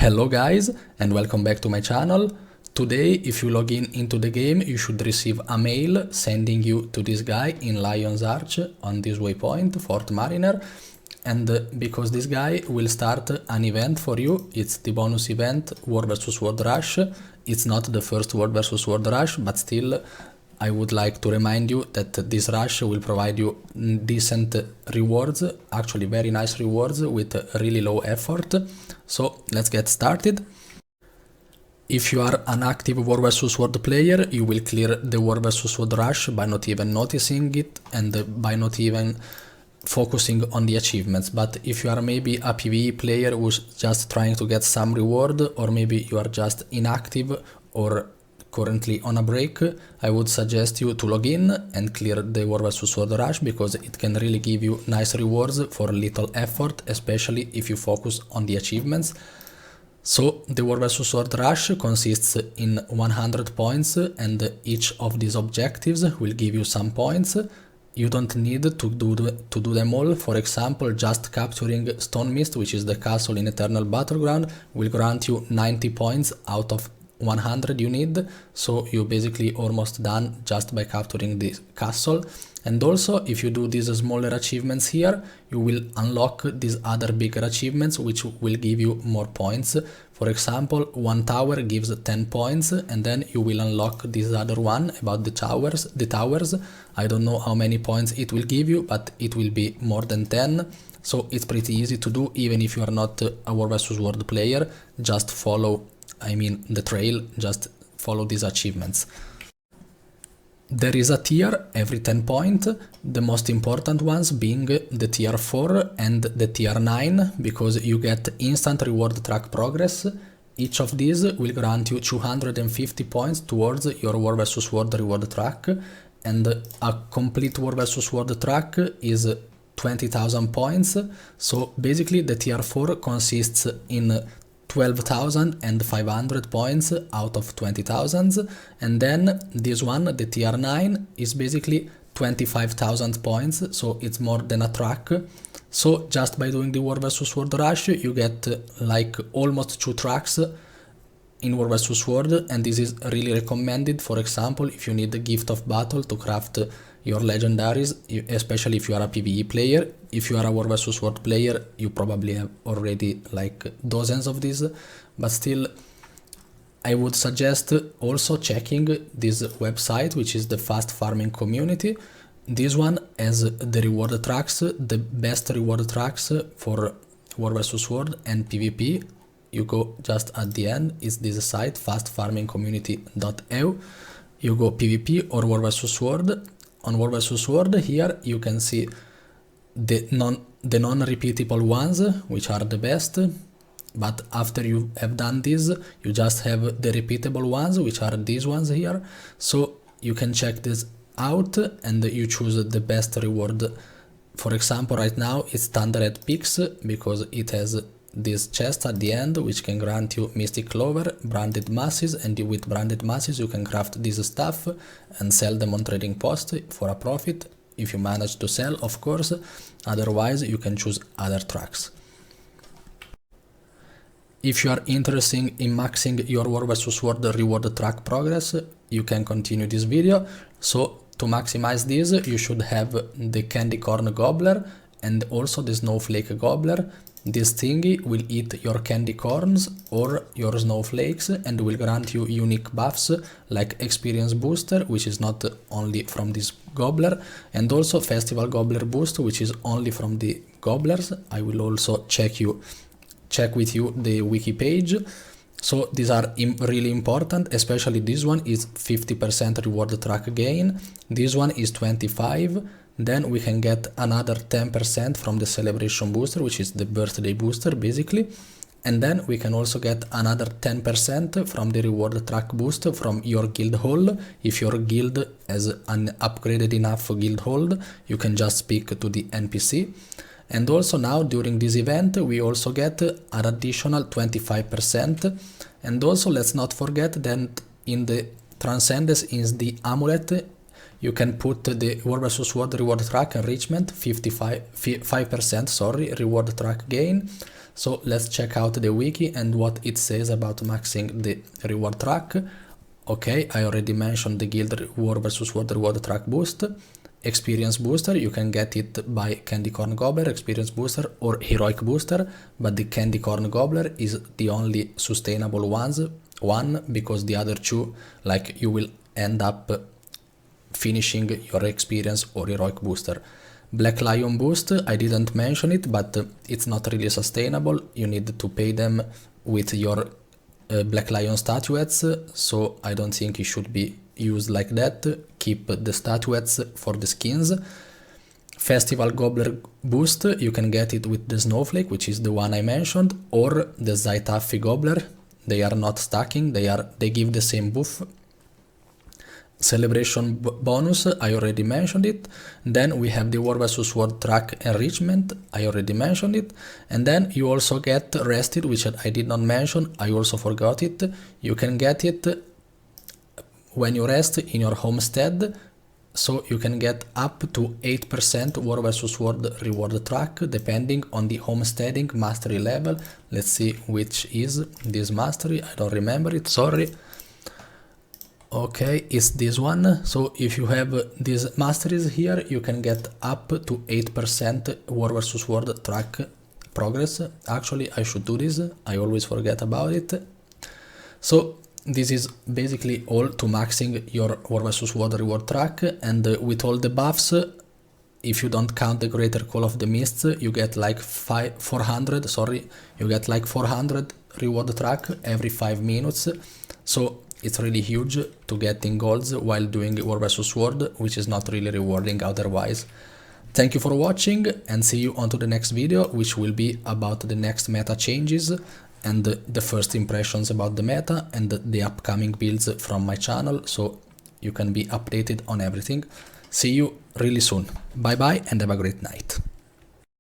Hello guys and welcome back to my channel. Today, if you log into the game, you should receive a mail sending you to this guy in Lion's Arch on this waypoint, Fort Mariner. And because this guy will start an event for you, it's the bonus event World vs World Rush. It's not the first World vs World Rush, but still I would like to remind you that this rush will provide you decent rewards, actually very nice rewards with really low effort. So let's get started. If you are an active World vs World player, you will clear the World vs World Rush by not even noticing it and by not even focusing on the achievements. But if you are maybe a PvE player who's just trying to get some reward, or maybe you are just inactive or currently on a break, I would suggest you to log in and clear the World vs World Rush, because it can really give you nice rewards for little effort, especially if you focus on the achievements. So the World vs World Rush consists in 100 points, and each of these objectives will give you some points. You don't need to do them all. For example, just capturing Stone Mist, which is the castle in Eternal Battleground, will grant you 90 points out of 100 you need, so you're basically almost done just by capturing this castle. And also, if you do these smaller achievements here, you will unlock these other bigger achievements which will give you more points. For example, one tower gives 10 points, and then you will unlock this other one about the towers. I don't know how many points it will give you, but it will be more than 10. So it's pretty easy to do, even if you are not a World vs World player. Just follow the trail, just follow these achievements. There is a tier every 10 points, the most important ones being the tier 4 and the tier 9, because you get instant reward track progress. Each of these will grant you 250 points towards your World vs World reward track, and a complete World vs World track is 20,000 points. So basically the tier 4 consists in 12,500 points out of 20,000, and then this one, the tier 9, is basically 25,000 points, so it's more than a track. So just by doing the World vs World Rush, you get like almost 2 tracks in World vs World, and this is really recommended. For example, if you need a gift of battle to craft your legendaries, especially if you are a PvE player. If you are a World vs World player, you probably have already like dozens of these, but still I would suggest also checking this website, which is the Fast Farming Community. This one has the reward tracks, the best reward tracks for World vs World and PvP. You go just at the end, is this site, fastfarmingcommunity.eu. You go PvP or World vs World. On World vs World, here you can see the non-repeatable ones, which are the best. But after you have done this, you just have the repeatable ones, which are these ones here. So you can check this out and you choose the best reward. For example, right now it's Thunderhead Peaks, because it has this chest at the end, which can grant you Mystic Clover, branded masses, and with branded masses you can craft this stuff and sell them on Trading Post for a profit, if you manage to sell, of course. Otherwise you can choose other tracks. If you are interested in maxing your World vs World reward track progress, you can continue this video. So to maximize this, you should have the Candy Corn Gobbler and also the Snowflake Gobbler. This thingy will eat your candy corns or your snowflakes and will grant you unique buffs like experience booster, which is not only from this gobbler, and also festival gobbler boost, which is only from the gobblers. I will also check with you the wiki page. So these are really important, especially this one is 50% reward track gain, this one is 25%. Then we can get another 10% from the celebration booster, which is the birthday booster basically. And then we can also get another 10% from the reward track boost from your guild hall. If your guild has an upgraded enough guild hall, you can just speak to the NPC. And also now during this event we also get an additional 25%. And also let's not forget that in the Transcendence is the amulet. You can put the World vs World reward track enrichment 5% reward track gain. So let's check out the wiki and what it says about maxing the reward track. Okay, I already mentioned the guild war versus world reward track boost. Experience booster, you can get it by Candy Corn Gobbler, experience booster or heroic booster, but the Candy Corn Gobbler is the only sustainable one because the other two, like, you will end up finishing your experience or heroic booster. Black Lion boost, I didn't mention it, but it's not really sustainable. You need to pay them with your Black Lion statuettes, so I don't think it should be used like that. Keep the statuettes for the skins. Festival Gobbler boost, you can get it with the Snowflake, which is the one I mentioned, or the Zaitaffy Gobbler. They are not stacking, they give the same buff. Celebration bonus, I already mentioned it. Then we have the War vs World track enrichment, I already mentioned it. And then you also get rested, which I did not mention, I also forgot it. You can get it when you rest in your homestead, so you can get up to 8% War vs World reward track depending on the homesteading mastery level. Let's see which is this mastery, I don't remember it, sorry. Okay, it's this one. So if you have these masteries here, you can get up to 8% War vs World track progress. Actually, I should do this, I always forget about it. So this is basically all to maxing your War vs World reward track, and with all the buffs, if you don't count the Greater Call of the Mists, you get like 400 reward track every 5 minutes. So it's really huge to getting golds while doing War vs World, which is not really rewarding otherwise. Thank you for watching and see you on to the next video, which will be about the next meta changes and the first impressions about the meta and the upcoming builds from my channel, so you can be updated on everything. See you really soon. Bye bye and have a great night.